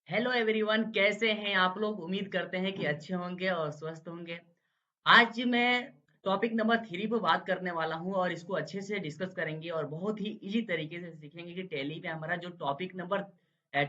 Hello everyone, कैसे हैं आप लोग। उम्मीद करते हैं कि अच्छे होंगे और स्वस्थ होंगे। आज मैं टॉपिक नंबर 3 पे बात करने वाला हूं और इसको अच्छे से डिस्कस करेंगे और बहुत ही इजी तरीके से सीखेंगे कि टैली में हमारा जो टॉपिक नंबर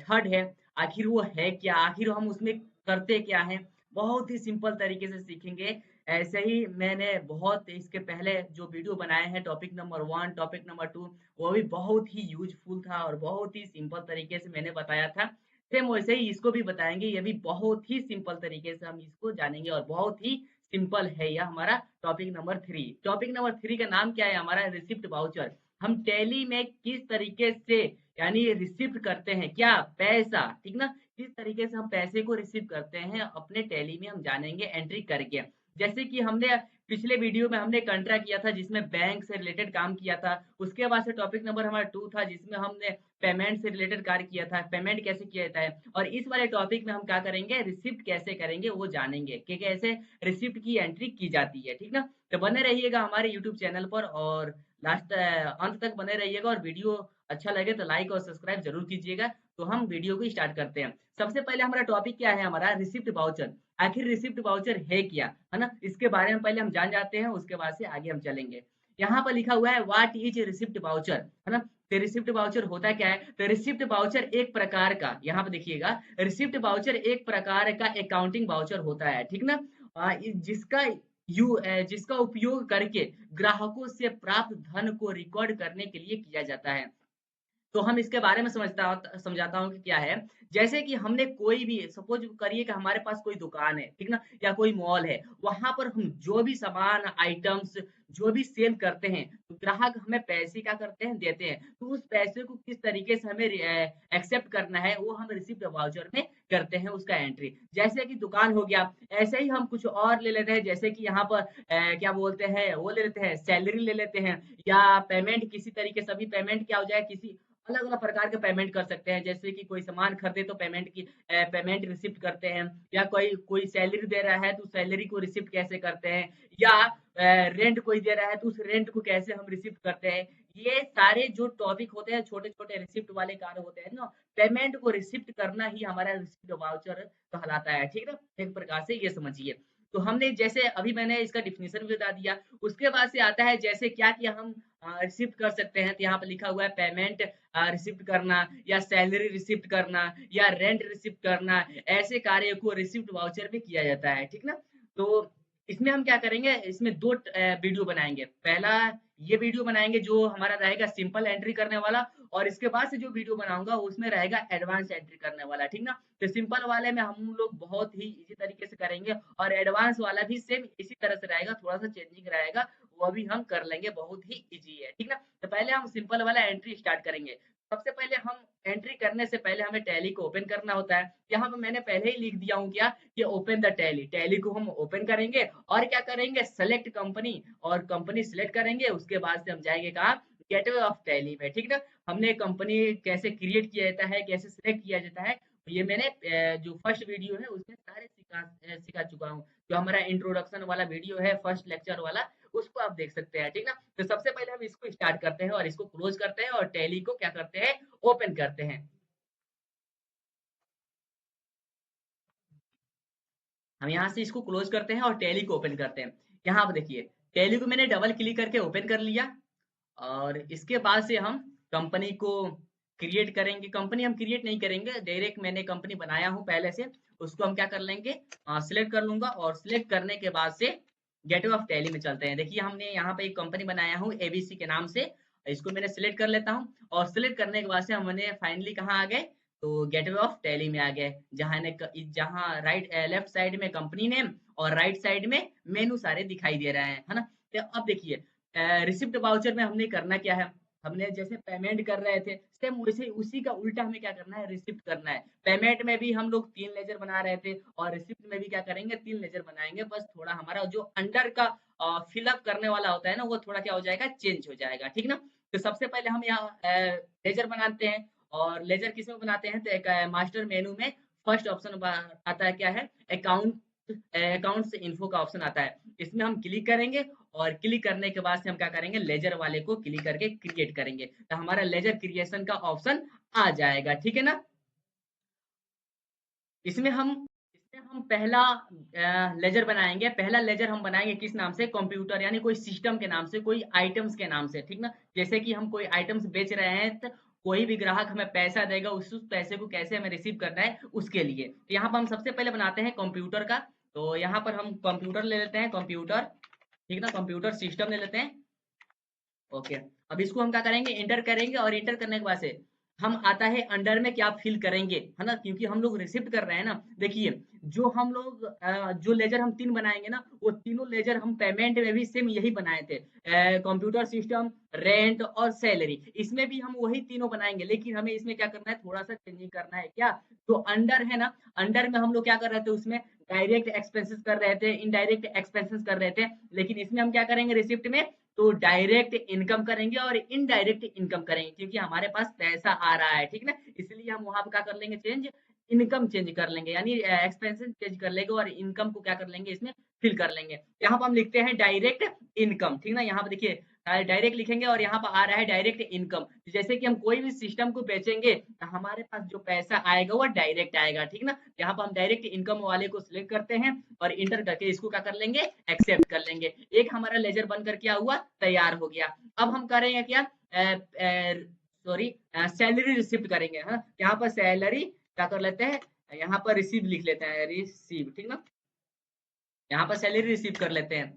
थर्ड है, आखिर वो है क्या, आखिर हम उसमें करते क्या हैं। बहुत ही सिंपल तरीके से सीखेंगे। ऐसे ही मैंने बहुत इसके पहले जो वीडियो बनाए हैं, टॉपिक नंबर 1, टॉपिक नंबर 2, वो भी बहुत ही यूजफुल था और बहुत ही सिंपल तरीके से मैंने बताया था। सेम वैसे ही इसको भी बताएंगे, ये भी बहुत ही सिंपल तरीके से हम इसको जानेंगे और बहुत ही सिंपल है यह हमारा टॉपिक नंबर 3। टॉपिक नंबर 3 का नाम क्या है हमारा, रिसिप्ट वाउचर। हम टैली में किस तरीके से यानी रिसिप्ट करते हैं, क्या पैसा, ठीक ना, किस तरीके से हम पैसे को रिसीव करते हैं अपने टैली में, हम जानेंगे एंट्री करके। जैसे कि हमने पिछले वीडियो में हमने कंट्रा किया था जिसमें बैंक से रिलेटेड काम किया था। उसके बाद से टॉपिक नंबर हमारा 2 था जिसमें हमने पेमेंट से रिलेटेड कार्य किया था, पेमेंट कैसे किया जाता है। और इस वाले टॉपिक में हम क्या करेंगे, रिसिप्ट कैसे करेंगे वो जानेंगे कि कैसे रिसिप्ट की एंट्री की जाती है, ठीक ना। तो बने रहिएगा हमारे यूट्यूब चैनल पर और लास्ट अंत तक बने रहिएगा। और वीडियो अच्छा लगे तो लाइक और सब्सक्राइब जरूर कीजिएगा। तो हम वीडियो को स्टार्ट करते हैं। सबसे पहले हमारा टॉपिक क्या है, हमारा रिसिप्ट वाउचर। आखिर रिसिप्ट वाउचर है क्या, है ना, इसके बारे में पहले हम जान जाते हैं, उसके बाद से आगे हम चलेंगे। यहाँ पर लिखा हुआ है व्हाट इज रिसिप्ट वाउचर, है ना। तो रिसिप्ट वाउचर होता क्या है, तो रिसिप्ट वाउचर एक प्रकार का, यहाँ पे देखिएगा, रिसिप्ट वाउचर एक प्रकार का अकाउंटिंग वाउचर होता है, ठीक ना। जिसका जिसका उपयोग करके ग्राहकों से प्राप्त धन को रिकॉर्ड करने के लिए किया जाता है। तो हम इसके बारे में समझाता हूँ कि क्या है। जैसे कि हमने कोई भी सपोज करिए कि हमारे पास कोई दुकान है, ठीक ना, या कोई मॉल है, वहां पर हम जो भी सामान आइटम्स जो भी सेल करते हैं, तो ग्राहक हमें पैसे क्या करते हैं, देते हैं। तो उस पैसे को किस तरीके से हमें एक्सेप्ट करना है वो हम रिसिप्ट वाउचर में करते हैं, उसका एंट्री। जैसे कि दुकान हो गया, ऐसे ही हम कुछ और ले लेते हैं। जैसे कि यहाँ पर क्या बोलते हैं, वो ले लेते हैं, सैलरी ले लेते हैं, या पेमेंट किसी तरीके से। अभी पेमेंट क्या हो जाए, किसी अलग अलग प्रकार के पेमेंट कर सकते हैं। जैसे कि कोई सामान खरीदे तो पेमेंट रिसिप्ट करते हैं, या कोई कोई सैलरी दे रहा है तो सैलरी को रिसिप्ट कैसे करते हैं, या रेंट कोई दे रहा है तो उस रेंट को कैसे हम रिसिप्ट करते हैं। ये सारे जो टॉपिक होते हैं, छोटे छोटे रिसिप्ट वाले कार्य होते हैं ना, पेमेंट को रिसिप्ट करना ही हमारा रिसिप्ट वाउचर कहलाता है, ठीक है ना। एक प्रकार से ये समझिए। तो हमने जैसे अभी मैंने इसका डिफिनेशन भी बता दिया। उसके बाद से आता है जैसे क्या कि हम रिसिप्ट कर सकते हैं। तो यहाँ पे लिखा हुआ है पेमेंट रिसिप्ट करना, या सैलरी रिसिप्ट करना, या रेंट रिसिप्ट करना, ऐसे कार्य को रिसिप्ट वाउचर में किया जाता है, ठीक ना। तो इसमें हम क्या करेंगे, इसमें दो वीडियो बनाएंगे। पहला ये वीडियो बनाएंगे जो हमारा रहेगा सिंपल एंट्री करने वाला, और इसके बाद से जो वीडियो बनाऊंगा उसमें रहेगा एडवांस एंट्री करने वाला, ठीक ना। तो सिंपल वाले में हम लोग बहुत ही इजी तरीके से करेंगे, और एडवांस वाला भी सेम इसी तरह से रहेगा, थोड़ा सा चेंजिंग रहेगा, वो भी हम कर लेंगे, बहुत ही इजी है, ठीक ना। तो पहले हम सिंपल वाला एंट्री स्टार्ट करेंगे। सबसे पहले हम एंट्री करने से पहले हमें टैली को ओपन करना होता है। यहाँ पे मैंने पहले ही लिख दिया हूँ क्या, कि ओपन द टैली। टैली को हम ओपन करेंगे और क्या करेंगे, सेलेक्ट कंपनी, और कंपनी सिलेक्ट करेंगे। उसके बाद से हम जाएंगे कहाँ, गेटवे ऑफ टैली में, ठीक ना। हमने कंपनी कैसे क्रिएट किया जाता है, कैसे सिलेक्ट किया जाता है, ये मैंने जो फर्स्ट वीडियो है उसमें सारे सिखा चुका हूँ। जो हमारा इंट्रोडक्शन वाला वीडियो है, फर्स्ट लेक्चर वाला, उसको आप देख सकते हैं, ठीक ना। तो सबसे पहले हम इसको स्टार्ट करते हैं और इसको क्लोज करते हैं, और टैली को क्या करते हैं, ओपन करते हैं। हम यहाँ से इसको क्लोज करते हैं और टैली को ओपन करते हैं। यहाँ पर देखिए, टैली को मैंने डबल क्लिक करके ओपन कर लिया। और इसके बाद से हम कंपनी को क्रिएट करेंगे। कंपनी हम क्रिएट नहीं करेंगे, डायरेक्ट मैंने कंपनी बनाया हूँ पहले से। उसको हम क्या कर लेंगे, सिलेक्ट कर लूंगा, और सिलेक्ट करने के बाद से गेटवे ऑफ टैली में चलते हैं। देखिए हमने यहाँ पे एक कंपनी बनाया हूँ एबीसी के नाम से। इसको मैंने सिलेक्ट कर लेता हूँ, और सिलेक्ट करने के बाद से हमने फाइनली कहाँ आ गए, तो गेटवे ऑफ टैली में आ गए। जहाँ राइट लेफ्ट साइड में कंपनी नेम और राइट साइड में मेनू सारे दिखाई दे रहे हैं, है ना। तो अब देखिए, रिसिप्ट वाउचर में हमने करना क्या है, हमने जैसे पेमेंट कर रहे थे सेम वैसे उसी का उल्टा हमें क्या करना है, रिसिप्ट करना है। पेमेंट में भी हम लोग 3 लेजर बना रहे थे, और रिसिप्ट में भी क्या करेंगे, 3 लेजर बनाएंगे। बस थोड़ा हमारा जो अंडर का फिलअप करने वाला होता है ना, वो थोड़ा क्या हो जाएगा, चेंज हो जाएगा, ठीक ना। तो सबसे पहले हम यहाँ लेजर बनाते हैं। और लेजर किस में बनाते हैं, तो एक मास्टर मेनू में फर्स्ट ऑप्शन आता है, क्या है, अकाउंट, अकाउंट्स इन्फो का ऑप्शन आता है। इसमें हम क्लिक करेंगे, और क्लिक करने के बाद से हम क्या करेंगे, लेजर वाले को क्लिक करके क्रिएट करेंगे, तो हमारा लेजर क्रिएशन का ऑप्शन आ जाएगा, ठीक है ना। इसमें हम पहला लेजर बनाएंगे। पहला लेजर हम बनाएंगे किस नाम से? कंप्यूटर, यानी कोई सिस्टम के नाम से, कोई आइटम्स के नाम से, ठीक ना। जैसे कि हम कोई आइटम्स बेच रहे हैं तो कोई भी ग्राहक हमें पैसा देगा, उस पैसे को कैसे हमें रिसीव करना है उसके लिए। तो यहाँ पर हम सबसे पहले बनाते हैं कंप्यूटर का। तो यहाँ पर हम कंप्यूटर ले लेते हैं, कंप्यूटर, ठीक ना, कंप्यूटर सिस्टम ले लेते हैं। ओके, अब इसको हम क्या करेंगे? इंटर करेंगे, और इंटर करने के बाद से हम आता है अंडर में क्या फिल करेंगे, है ना, क्योंकि हम लोग रिसिप्ट कर रहे हैं ना। देखिए, जो हम लोग जो लेजर हम 3 बनाएंगे ना, वो तीनों लेजर हम पेमेंट में भी सेम यही बनाए थे। कंप्यूटर सिस्टम, रेंट और सैलरी, इसमें भी हम वही तीनों बनाएंगे, लेकिन हमें इसमें क्या करना है, थोड़ा सा चेंजिंग करना है। क्या? जो अंडर है ना, अंडर में हम लोग क्या कर रहे थे, उसमें डायरेक्ट एक्सपेंसेस कर रहे थे, इनडायरेक्ट एक्सपेंसेस कर रहे थे। लेकिन इसमें हम क्या करेंगे रिसिप्ट में? तो डायरेक्ट इनकम करेंगे और इनडायरेक्ट इनकम करेंगे, क्योंकि हमारे पास पैसा आ रहा है, ठीक ना। इसलिए हम वहां पर क्या कर लेंगे? चेंज, इनकम चेंज कर लेंगे, यानी एक्सपेंसेस चेंज कर लेंगे और इनकम को क्या कर लेंगे, इसमें फिल कर लेंगे। यहाँ पर हम लिखते हैं डायरेक्ट इनकम, ठीक ना। यहाँ पर देखिए डायरेक्ट लिखेंगे और यहाँ पर आ रहा है डायरेक्ट इनकम। जैसे कि हम कोई भी सिस्टम को बेचेंगे तो हमारे पास जो पैसा आएगा वो डायरेक्ट आएगा, ठीक ना। यहाँ पर हम डायरेक्ट इनकम वाले को सिलेक्ट करते हैं और इंटर करके इसको क्या कर लेंगे? एक्सेप्ट कर लेंगे। एक हमारा लेजर बनकर क्या हुआ? तैयार हो गया। अब हम करेंगे क्या? सॉरी, सैलरी रिसिप्ट करेंगे। हाँ, यहाँ पर सैलरी क्या कर लेते हैं, यहाँ पर रिसीव लिख लेते हैं, रिसीव, ठीक ना। यहाँ पर सैलरी रिसीव कर लेते हैं।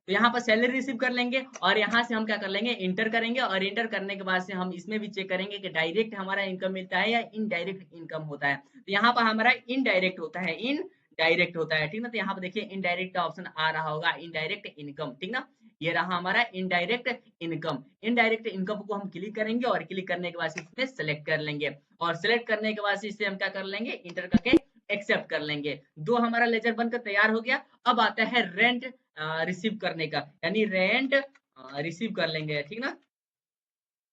तो यहाँ पर सैलरी रिसीव कर लेंगे और यहाँ से हम क्या कर लेंगे? इंटर करेंगे, और इंटर करने के बाद से हम इसमें भी चेक करेंगे कि डायरेक्ट हमारा इनकम मिलता है या इनडायरेक्ट इनकम होता है। तो यहाँ पर हमारा इनडायरेक्ट होता है, इनडायरेक्ट होता है, ठीक ना। तो यहाँ पर देखिए इनडायरेक्ट का ऑप्शन आ रहा होगा, इनडायरेक्ट इनकम, ठीक ना। ये रहा हमारा इनडायरेक्ट इनकम। इनडायरेक्ट इनकम को हम क्लिक करेंगे और क्लिक करने के बाद इसमें सेलेक्ट कर लेंगे, और सेलेक्ट करने के बाद इसे हम क्या कर लेंगे? इंटर करके एक्सेप्ट कर लेंगे। दो हमारा लेजर बनकर तैयार हो गया। अब आता है रेंट रिसीव करने का, यानी रेंट रिसीव कर लेंगे, ठीक ना।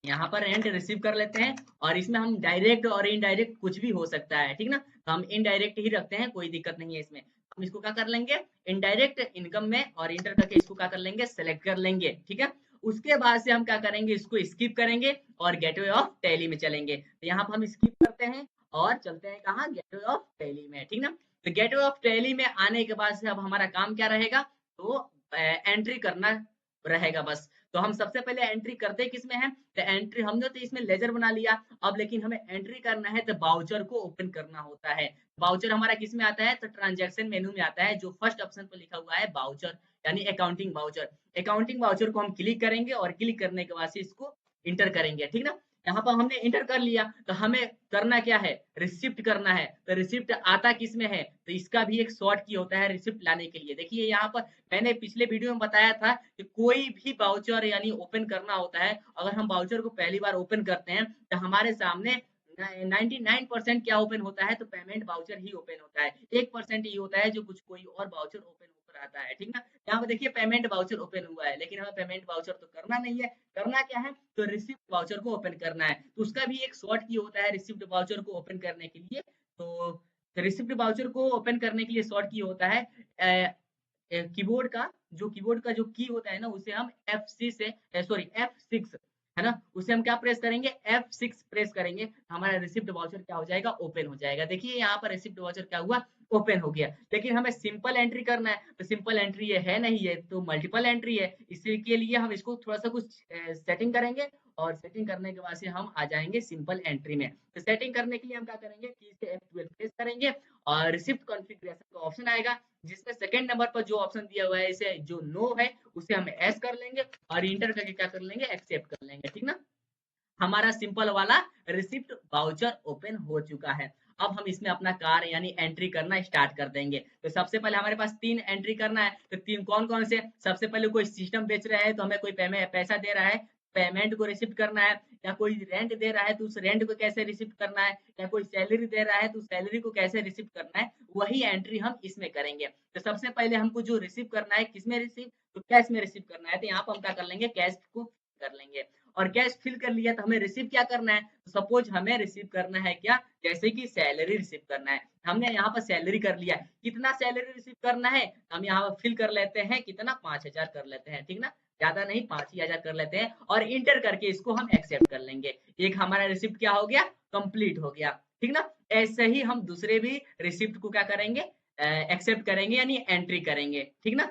यहाँ पर रेंट रिसीव कर लेते हैं, और इसमें हम डायरेक्ट और इनडायरेक्ट कुछ भी हो सकता है, ठीक ना। तो हम इनडायरेक्ट ही रखते हैं, कोई दिक्कत नहीं है इसमें। हम इसको क्या कर लेंगे? इनडायरेक्ट इनकम में, और इंटर करके इसको क्या कर लेंगे? सेलेक्ट कर लेंगे, ठीक है। उसके बाद से हम क्या करेंगे? इसको स्किप करेंगे और गेटवे ऑफ टैली में चलेंगे। तो यहाँ पर हम स्किप करते हैं और चलते हैं कहाँ? गेटवे ऑफ टैली में, ठीक ना। तो गेटवे ऑफ टैली में आने के बाद से अब हमारा काम क्या रहेगा? तो एंट्री करना रहेगा बस। तो हम सबसे पहले एंट्री करते किसमें है? तो एंट्री हमने तो इसमें लेजर बना लिया। अब लेकिन हमें एंट्री करना है तो बाउचर को ओपन करना होता है। बाउचर हमारा किस में आता है? तो ट्रांजैक्शन मेनू में आता है, जो फर्स्ट ऑप्शन पर लिखा हुआ है बाउचर, यानी अकाउंटिंग बाउचर। अकाउंटिंग बाउचर को हम क्लिक करेंगे और क्लिक करने के बाद से इसको इंटर करेंगे, ठीक ना। यहाँ पर हमने इंटर कर लिया, तो हमें करना क्या है? रिसिप्ट करना है। तो रिसिप्ट आता किस में है? तो इसका भी एक शॉर्ट की होता है रिसिप्ट लाने के लिए। देखिए यहाँ पर मैंने पिछले वीडियो में बताया था कि कोई भी बाउचर यानी ओपन करना होता है, अगर हम बाउचर को पहली बार ओपन करते हैं तो हमारे सामने 99% क्या ओपन होता है? तो पेमेंट बाउचर ही ओपन होता है। 1% ही होता है जो कुछ कोई और बाउचर ओपन होकर आता है, ठीक ना। यहाँ पे देखिए पेमेंट बाउचर ओपन हुआ है, लेकिन हमें पेमेंट बाउचर तो करना नहीं है। करना क्या है? तो रिसिप्ट बाउचर को ओपन करना है। तो उसका भी एक शॉर्ट की होता है रिसिप्ट बाउचर को ओपन करने के लिए। तो रिसिप्ट बाउचर को ओपन करने के लिए शॉर्ट की होता है कीबोर्ड का जो की होता है ना, उसे हम F6 से सॉरी F6, है ना, उसे हम क्या प्रेस करेंगे? F6 प्रेस करेंगे, हमारा रिसिप्ट वाउचर क्या हो जाएगा? ओपन हो जाएगा। देखिए यहाँ पर रिसिप्ट वाउचर क्या हुआ? ओपन हो गया। लेकिन हमें सिंपल एंट्री करना है, तो सिंपल एंट्री ये है नहीं, है तो मल्टीपल एंट्री है। इसके लिए हम इसको थोड़ा सा कुछ सेटिंग करेंगे, और सेटिंग करने के बाद से हम आ जाएंगे सिंपल एंट्री में। तो सेटिंग करने के लिए हम क्या करेंगे? की से F12 प्रेस करेंगे और रिसिप्ट कॉन्फ़िगरेशन का ऑप्शन आएगा, जिसमें सेकंड नंबर पर जो ऑप्शन दिया हुआ है, इसे जो नो है उसे हम एस कर लेंगे और इंटर करके क्या कर लेंगे? एक्सेप्ट कर लेंगे, ठीक ना। हमारा सिंपल वाला रिसिप्ट वाउचर ओपन हो चुका है। अब हम इसमें अपना कार यानी एंट्री करना स्टार्ट कर देंगे। तो सबसे पहले हमारे पास 3 एंट्री करना है। तो 3 कौन-कौन से? सबसे पहले कोई सिस्टम बेच रहा है तो हमें कोई पैसा दे रहा है, पेमेंट को रिसीव करना है, या कोई रेंट दे रहा है तो उस रेंट को कैसे रिसीव करना है, या कोई सैलरी दे रहा है तो सैलरी को कैसे रिसीव करना है, वही एंट्री हम इसमें करेंगे। तो सबसे पहले हमको जो रिसीव करना है, किसमें रिसीव? तो कैश में रिसीव करना है। तो यहाँ पर हम क्या कर लेंगे? कैश को कर लेंगे, और कैश फिल कर लिया। तो हमें रिसीव क्या करना है? सपोज हमें रिसीव करना है क्या? जैसे कि सैलरी रिसीव करना है। हमने यहाँ पर सैलरी कर लिया। कितना सैलरी रिसीव करना है? हम यहाँ पर फिल कर लेते हैं, कितना? 5000 कर लेते हैं, ठीक ना। ज्यादा नहीं, 5000 कर लेते हैं और इंटर करके इसको हम एक्सेप्ट कर लेंगे। एक हमारा रिसिप्ट क्या हो गया? कंप्लीट हो गया। ठीक ना। ऐसे ही हम दूसरे भी रिसिप्ट को क्या करेंगे, एक्सेप्ट करेंगे यानी एंट्री करेंगे, ठीक ना।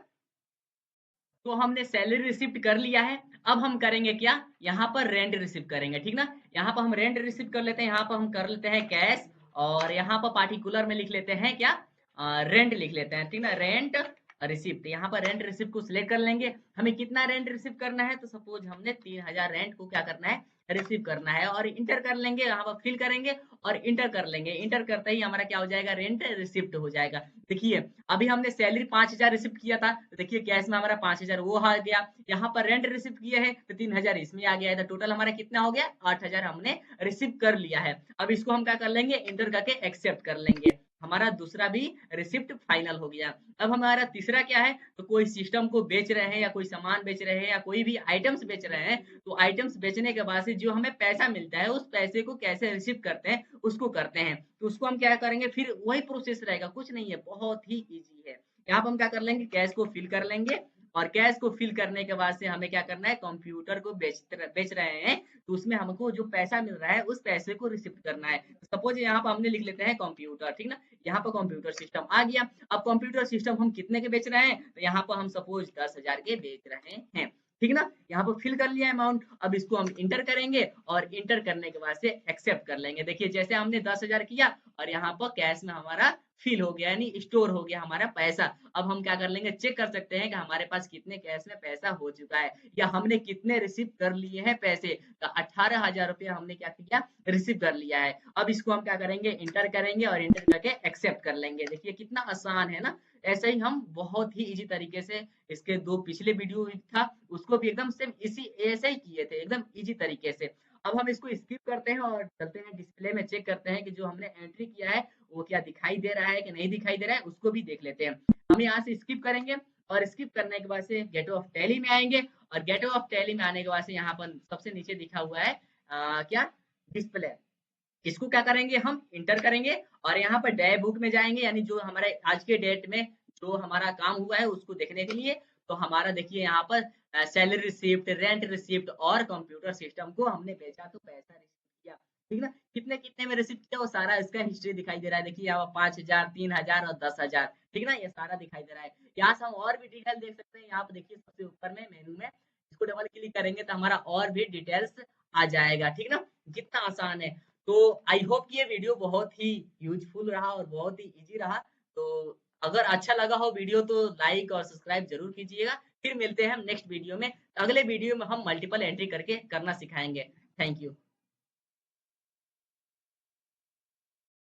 तो हमने सैलरी रिसिप्ट कर लिया है। अब हम करेंगे क्या, यहाँ पर रेंट रिसिप्ट करेंगे, ठीक ना। यहाँ पर हम रेंट रिसिप्ट कर लेते हैं, यहाँ पर हम कर लेते हैं कैश, और यहाँ पर पार्टिकुलर में लिख लेते हैं क्या, रेंट लिख लेते हैं, ठीक ना, रेंट रिसिप्ट। यहाँ पर रेंट रिसिप्ट को सिलेक्ट कर लेंगे। हमें कितना रेंट रिसिप्ट करना है, तो सपोज हमने 3000 रेंट को क्या करना है, रिसीव करना है, और इंटर कर लेंगे, यहाँ पर फिल करेंगे और इंटर कर लेंगे। इंटर करते ही हमारा क्या हो जाएगा, रेंट रिसिप्ट हो जाएगा। देखिए अभी हमने सैलरी 5000 रिसिप्ट किया था, तो देखिए कैश में हमारा 5000 वो आ गया। यहाँ पर रेंट रिसिप्ट किया है तो 3000 इसमें आ गया है, तो टोटल हमारा कितना हो गया, 8000 हमने रिसिप्ट कर लिया है। अब इसको हम क्या कर लेंगे, इंटर करके एक्सेप्ट कर लेंगे। हमारा दूसरा भी रिसिप्ट फाइनल हो गया। अब हमारा तीसरा क्या है, तो कोई सिस्टम को बेच रहे हैं या कोई सामान बेच रहे हैं या कोई भी आइटम्स बेच रहे हैं, तो आइटम्स बेचने के बाद से जो हमें पैसा मिलता है उस पैसे को कैसे रिसीव करते हैं उसको करते हैं। तो उसको हम क्या करेंगे, फिर वही प्रोसेस रहेगा, कुछ नहीं है, बहुत ही इजी है। यहाँ पर हम क्या कर लेंगे, कैश को फिल कर लेंगे, और कैश को फिल करने के बाद से हमें क्या करना है, कंप्यूटर को बेच रहे हैं, तो उसमें हमको जो पैसा मिल रहा है उस पैसे को रिसिप्ट करना है। सपोज यहाँ पर हमने लिख लेते हैं कंप्यूटर, ठीक ना। यहाँ पर कंप्यूटर सिस्टम आ गया। अब कंप्यूटर सिस्टम हम कितने के बेच रहे हैं, तो यहाँ पर हम सपोज 10,000 के बेच रहे हैं, ठीक ना। यहाँ पर फिल कर लिया अमाउंट। अब इसको हम इंटर करेंगे, और इंटर करने के बाद से एक्सेप्ट कर लेंगे। देखिए जैसे हमने 10,000 किया और यहाँ पर कैश में हमारा फिल हो गया, यानी स्टोर हो गया हमारा पैसा। अब हम क्या कर लेंगे, चेक कर सकते हैं कि हमारे पास कितने कैश में पैसा हो चुका है, या हमने कितने रिसीव कर लिए हैं पैसे। तो 18,000 रुपया हमने क्या किया, रिसीव कर लिया है। अब इसको हम क्या करेंगे, इंटर करेंगे और इंटर करके एक्सेप्ट कर लेंगे। देखिए कितना आसान है ना। ऐसे ही हम बहुत ही इजी तरीके से, इसके दो पिछले वीडियो था उसको भी एकदम सेम इसी ऐसे ही किए थे, एकदम इजी तरीके से। अब हम इसको स्किप करते हैं और चलते हैं डिस्प्ले में, चेक करते हैं कि जो हमने एंट्री किया है वो क्या दिखाई दे रहा है कि नहीं दिखाई दे रहा है, उसको भी देख लेते हैं। हम यहाँ से स्किप करेंगे, और स्किप करने के बाद से गेट ऑफ टैली में आएंगे, और गेट ऑफ टैली में आने के बाद से यहाँ पर सबसे नीचे दिखा हुआ है क्या, डिस्प्ले। इसको क्या करेंगे, हम इंटर करेंगे, और यहाँ पर डे बुक में जाएंगे, यानी जो हमारे आज के डेट में जो हमारा काम हुआ है उसको देखने के लिए। तो हमारा देखिए यहाँ पर सैलरी रिसिप्ट, रेंट रिसिप्ट और कंप्यूटर सिस्टम को हमने बेचा तो पैसा रिसीव किया, ठीक ना। कितने कितने में रिसिप्ट किया वो सारा इसका हिस्ट्री दिखाई दे रहा है। देखिए यहाँ 5,000, 3,000 और 10,000, ठीक ना, ये सारा दिखाई दे रहा है। यहाँ से हम और भी डिटेल देख सकते हैं। यहाँ पर देखिए सबसे ऊपर में मेनू में इसको डबल क्लिक करेंगे तो हमारा और भी डिटेल्स आ जाएगा, ठीक ना। कितना आसान है। तो आई होप कि ये वीडियो बहुत ही यूजफुल रहा और बहुत ही इजी रहा। तो अगर अच्छा लगा हो वीडियो तो लाइक और सब्सक्राइब जरूर कीजिएगा। फिर मिलते हैं हम नेक्स्ट वीडियो में। अगले वीडियो में हम मल्टीपल एंट्री करके करना सिखाएंगे। Thank you.